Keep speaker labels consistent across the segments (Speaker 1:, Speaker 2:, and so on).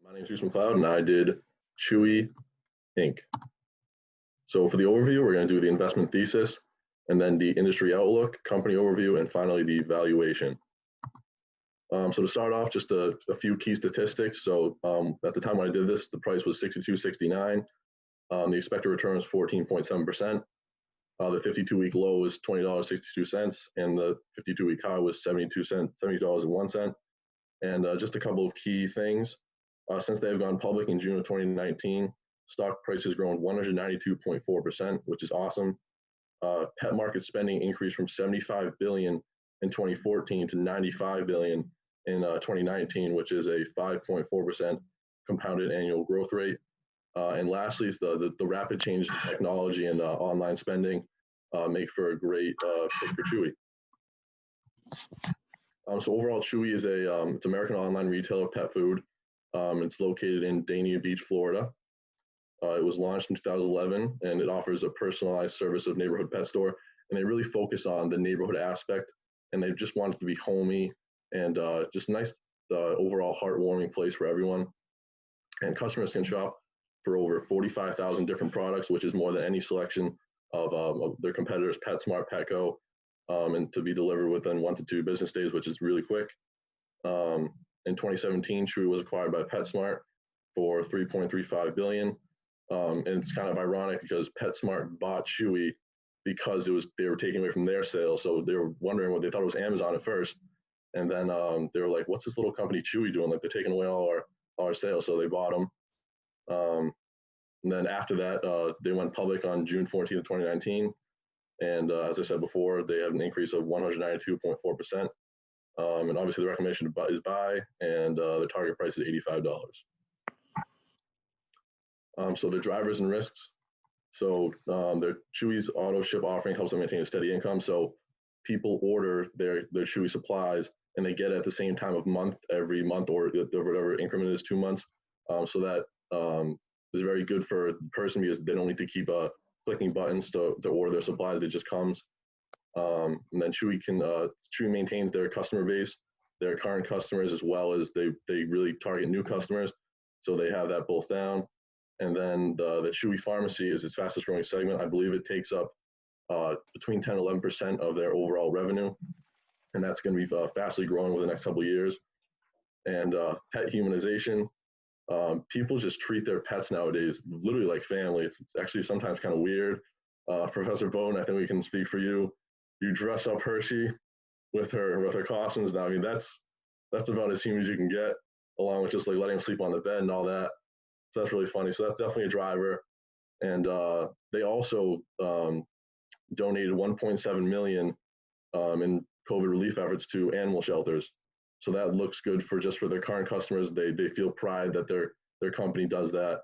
Speaker 1: My name is Bruce McLeod, and I did Chewy Inc. So for the overview, we're going to do the investment thesis, and then the industry outlook, company overview, and finally the valuation. So to start off, just a few key statistics. So at the time when I did this, the price was $62.69. The expected return is 14.7%. The 52-week low was $20.62, and the 52-week high was $70.01. And just a couple of key things. Since they have gone public in June of 2019, stock price has grown 192.4%, which is awesome. Pet market spending increased from $75 billion in 2014 to $95 billion in 2019, which is a 5.4% compounded annual growth rate. And lastly, is the rapid change in technology and online spending make for a great pick for Chewy. So overall, Chewy is it's American online retailer of pet food. It's located in Dania Beach, Florida. It was launched in 2011, and it offers a personalized service of neighborhood pet store. And they really focus on the neighborhood aspect, and they just want it to be homey and just nice, overall heartwarming place for everyone. And customers can shop for over 45,000 different products, which is more than any selection of their competitors, PetSmart, Petco, and to be delivered within 1 to 2 business days, which is really quick. In 2017, Chewy was acquired by PetSmart for $3.35 billion. And it's kind of ironic because PetSmart bought Chewy because they were taking away from their sales. So they were wondering what they thought it was Amazon at first. And then they were like, what's this little company Chewy doing? Like, they're taking away all our sales. So they bought them. And then after that, they went public on June 14th, 2019. And as I said before, they have an increase of 192.4%. And obviously the recommendation is buy, and the target price is $85. So the drivers and risks. So their Chewy's auto ship offering helps them maintain a steady income. So people order their Chewy supplies, and they get it at the same time of month, every month, or whatever increment is 2 months. So that is very good for the person because they don't need to keep clicking buttons to order their supplies. It just comes. And then Chewy maintains their customer base, their current customers, as well as they really target new customers. So they have that both down. And then the Chewy Pharmacy is its fastest growing segment. I believe it takes up between 10 and 11% of their overall revenue. And that's going to be fastly growing over the next couple of years. And pet humanization. People just treat their pets nowadays literally like family. It's actually sometimes kind of weird. Professor Bowden, I think we can speak for you. You dress up Hershey with her costumes. Now, I mean, that's about as human as you can get, along with just like letting him sleep on the bed and all that. So that's really funny. So that's definitely a driver. And they also donated $1.7 million in COVID relief efforts to animal shelters. So that looks good for their current customers. They feel pride that their company does that.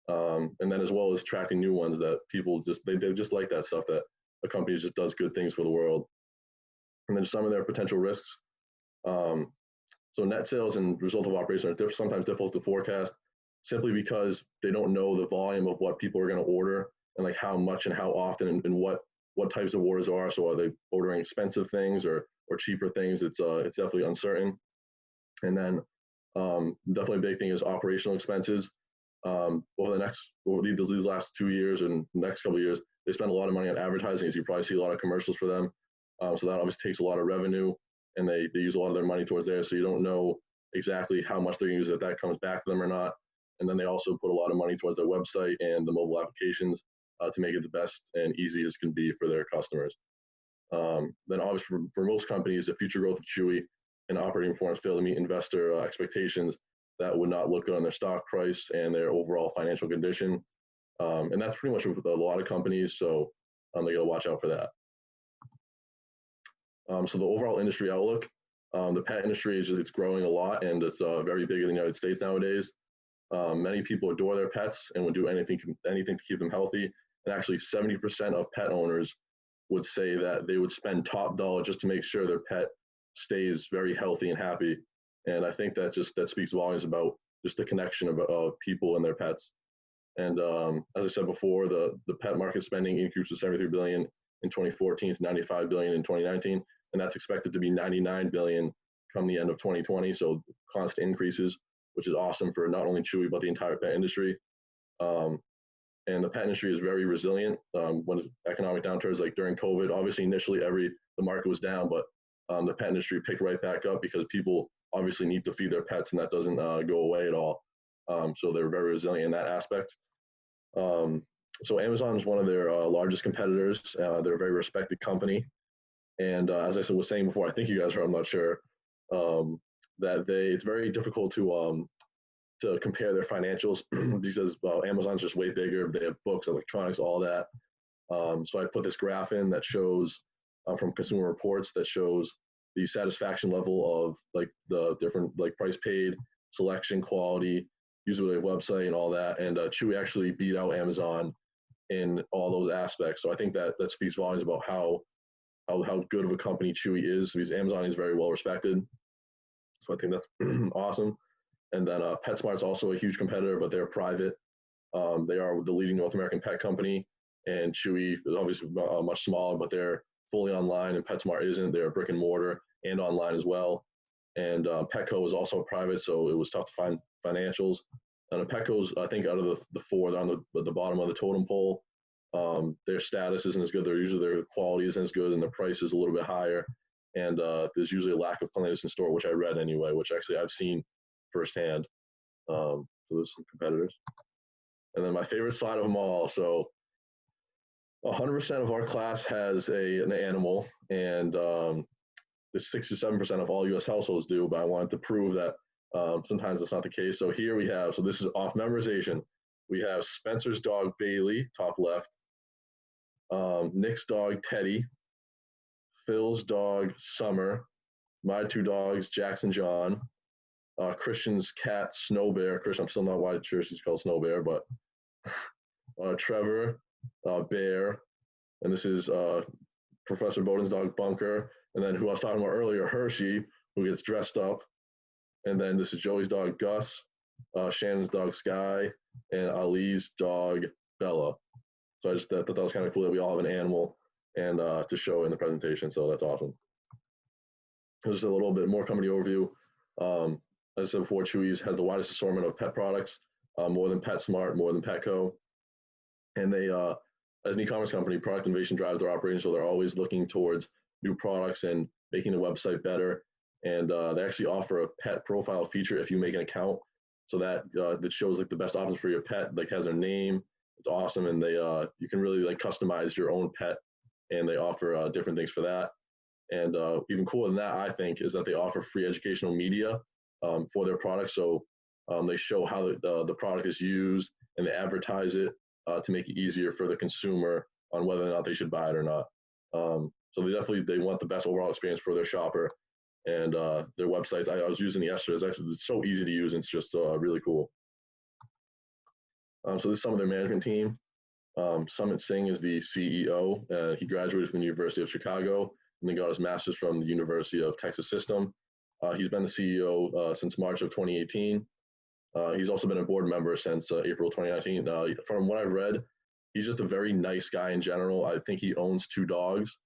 Speaker 1: And then as well as attracting new ones that people they just like that stuff, that a company just does good things for the world. And then some of their potential risks. So net sales and result of operation are sometimes difficult to forecast, simply because they don't know the volume of what people are going to order and like how much and how often and what types of orders are. So are they ordering expensive things or cheaper things? It's definitely uncertain. And then definitely a big thing is operational expenses. Over these last 2 years and the next couple of years, they spend a lot of money on advertising, as you probably see a lot of commercials for them. So that obviously takes a lot of revenue, and they use a lot of their money towards there. So you don't know exactly how much they're going to use, if that comes back to them or not. And then they also put a lot of money towards their website and the mobile applications to make it the best and easy as can be for their customers. Then obviously for most companies, the future growth of Chewy and operating performance fail to meet investor expectations, that would not look good on their stock price and their overall financial condition. And that's pretty much with a lot of companies, so they got to watch out for that. So the overall industry outlook, the pet industry it's growing a lot, and it's very big in the United States nowadays. Many people adore their pets and would do anything to keep them healthy. And actually 70% of pet owners would say that they would spend top dollar just to make sure their pet stays very healthy and happy. And I think that speaks volumes about just the connection of people and their pets. And as I said before, the pet market spending increased to $73 billion in 2014 to $95 billion in 2019, and that's expected to be $99 billion come the end of 2020. So constant increases. which is awesome for not only Chewy, but the entire pet industry. Um, and the pet industry is very resilient when economic downturns, like during COVID. Obviously, initially, the market was down, but the pet industry picked right back up because people obviously need to feed their pets, and that doesn't go away at all. So they're very resilient in that aspect. So Amazon is one of their largest competitors. They're a very respected company, and as I was saying before, I think you guys heard, I'm not sure, that it's very difficult to compare their financials because Amazon's just way bigger. They have books, electronics, all that. So I put this graph in that shows from Consumer Reports that shows the satisfaction level of like the different like price paid, selection, quality, usability website, and all that. And Chewy actually beat out Amazon in all those aspects. So I think that speaks volumes about how good of a company Chewy is, because Amazon is very well respected. So I think that's awesome. And then PetSmart's also a huge competitor, but they're private. They are the leading North American pet company, and Chewy is obviously much smaller, but they're fully online, and PetSmart isn't. They're brick and mortar and online as well. And Petco is also private, so it was tough to find financials. And Petco's, I think, out of the four, they're on the bottom of the totem pole. Their status isn't as good. Their quality isn't as good, and the price is a little bit higher. And there's usually a lack of cleanliness in store, which I read anyway, which actually I've seen firsthand. So there's some competitors. And then my favorite slide of them all. So 100% of our class has an animal, and there's 6 or 7% of all U.S. households do, but I wanted to prove that sometimes that's not the case. So here we have, so this is off memorization. We have Spencer's dog, Bailey, top left, Nick's dog, Teddy, Phil's dog, Summer, my two dogs, Jackson, John, Christian's cat, Snow Bear. Christian, I'm still not quite sure she's called Snow Bear, but Trevor, Bear, and this is Professor Bowden's dog, Bunker, and then who I was talking about earlier, Hershey, who gets dressed up, and then this is Joey's dog, Gus, Shannon's dog, Sky, and Ali's dog, Bella. So I just thought that was kind of cool that we all have an animal and to show in the presentation, so that's awesome. Just a little bit more company overview. As I said before, Chewy's has the widest assortment of pet products, more than PetSmart, more than Petco. And they, as an e-commerce company, product innovation drives their operations, so they're always looking towards new products and making the website better. And they actually offer a pet profile feature if you make an account, so that that shows like the best options for your pet, like has their name. It's awesome, and they you can really like customize your own pet, and they offer different things for that. And even cooler than that, I think, is that they offer free educational media for their products. So they show how the product is used, and they advertise it to make it easier for the consumer on whether or not they should buy it or not. So they want the best overall experience for their shopper, and their websites. I was using it yesterday. It's so easy to use, and it's just really cool. So this is some of their management team. Sumit Singh is the CEO. He graduated from the University of Chicago and then got his master's from the University of Texas System. He's been the CEO since March of 2018. He's also been a board member since April 2019. From what I've read, he's just a very nice guy in general. I think he owns 2 dogs,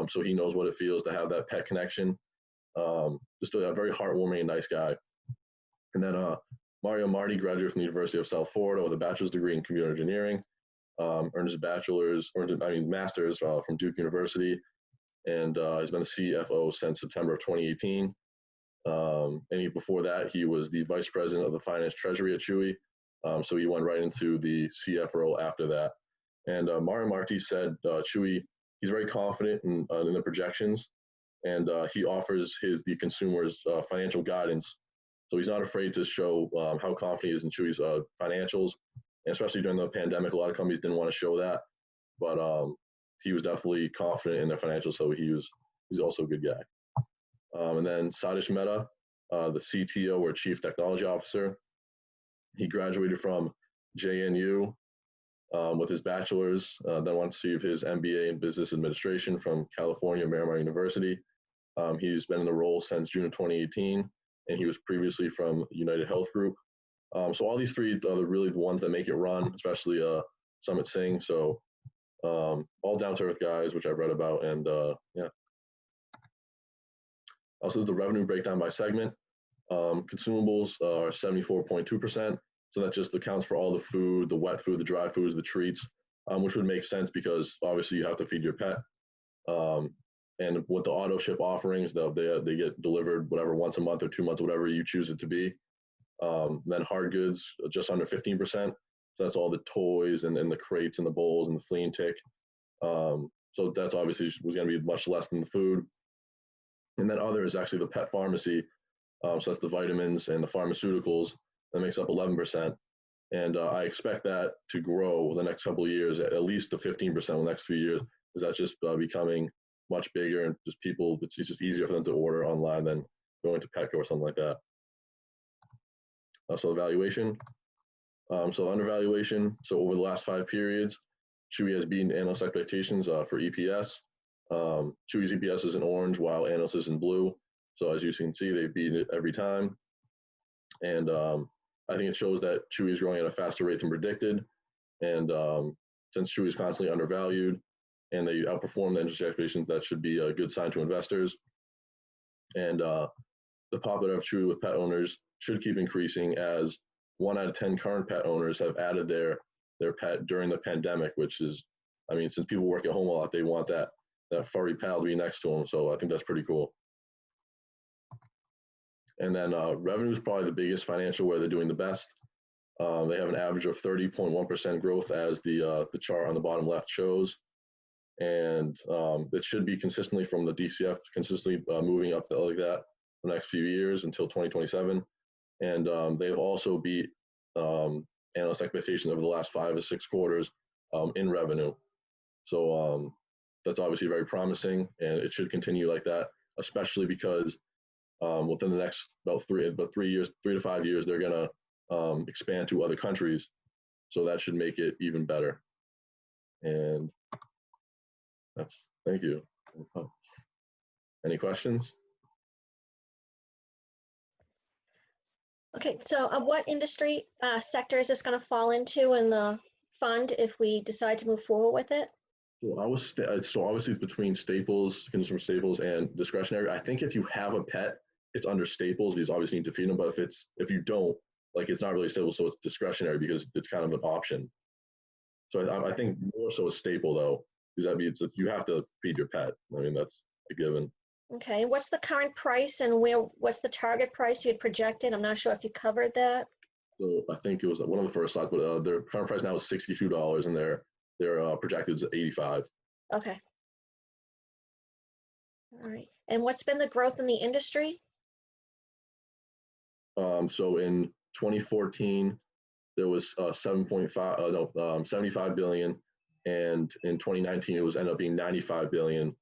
Speaker 1: so he knows what it feels to have that pet connection. Just a very heartwarming and nice guy. And then Mario Marti graduated from the University of South Florida with a bachelor's degree in computer engineering, earned his master's from Duke University, and has been the CFO since September of 2018. And before that, he was the vice president of the finance treasury at Chewy. So he went right into the CF role after that. And Mario Marti said Chewy, he's very confident in the projections, and he offers the consumers financial guidance. So he's not afraid to show how confident he is in Chewy's financials, and especially during the pandemic. A lot of companies didn't want to show that, but he was definitely confident in their financials, so he's also a good guy. And then Sadish Mehta, the CTO or Chief Technology Officer. He graduated from JNU with his bachelor's, then went to receive his MBA in Business Administration from California Marymount University. He's been in the role since June of 2018, and he was previously from United Health Group. So all these 3 are really the ones that make it run, especially Sumit Singh. So all down-to-earth guys, which I've read about, and yeah. Also, the revenue breakdown by segment. Consumables are 74.2%. So that just accounts for all the food, the wet food, the dry foods, the treats, which would make sense because obviously you have to feed your pet. And with the auto ship offerings, they get delivered whatever once a month or 2 months, whatever you choose it to be. Then hard goods, just under 15%. So that's all the toys and the crates and the bowls and the flea and tick. So that's obviously was going to be much less than the food. And then other is actually the pet pharmacy. So that's the vitamins and the pharmaceuticals. That makes up 11%. And I expect that to grow the next couple of years, at least to 15% in the next few years, because that's just becoming much bigger and just people, it's just easier for them to order online than going to Petco or something like that. So valuation. So undervaluation. So over the last 5 periods, Chewy has beaten analyst expectations for EPS. Chewy's EPS is in orange while analyst is in blue. So as you can see, they've beaten it every time. And I think it shows that Chewy is growing at a faster rate than predicted. And since Chewy is constantly undervalued and they outperform the industry expectations, that should be a good sign to investors. And the popularity of Chewy with pet owners should keep increasing as 1 out of 10 current pet owners have added their pet during the pandemic, which is, I mean, since people work at home a lot, they want that furry pal to be next to them. So I think that's pretty cool. And then revenue is probably the biggest financial where they're doing the best. They have an average of 30.1% growth as the chart on the bottom left shows. And it should be consistently from the DCF, consistently moving up like that for the next few years until 2027. And they have also beat analyst expectations over the last 5 to 6 quarters in revenue. So that's obviously very promising, and it should continue like that, especially because within the next about 3 to 5 years, they're going to expand to other countries. So that should make it even better. And thank you. Any questions?
Speaker 2: Okay, so what industry sector is this going to fall into in the fund if we decide to move forward with it?
Speaker 1: Well, so obviously it's between staples, consumer staples, and discretionary. I think if you have a pet, it's under staples because obviously you need to feed them. But if you don't, like, it's not really staples, so it's discretionary because it's kind of an option. So I think more so a staple though, because that means that you have to feed your pet. I mean, that's a given.
Speaker 2: Okay, what's the current price and what's the target price you had projected? I'm not sure if you covered that.
Speaker 1: So I think it was one of the first slides, but their current price now is $62, and their projected is $85.
Speaker 2: Okay. All right. And what's been the growth in the industry?
Speaker 1: So in 2014, there was 75 billion, and in 2019 it was ended up being 95 billion.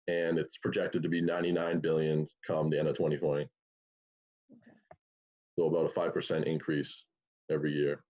Speaker 1: And it's projected to be 99 billion come the end of 2020. Okay. So about a 5% increase every year.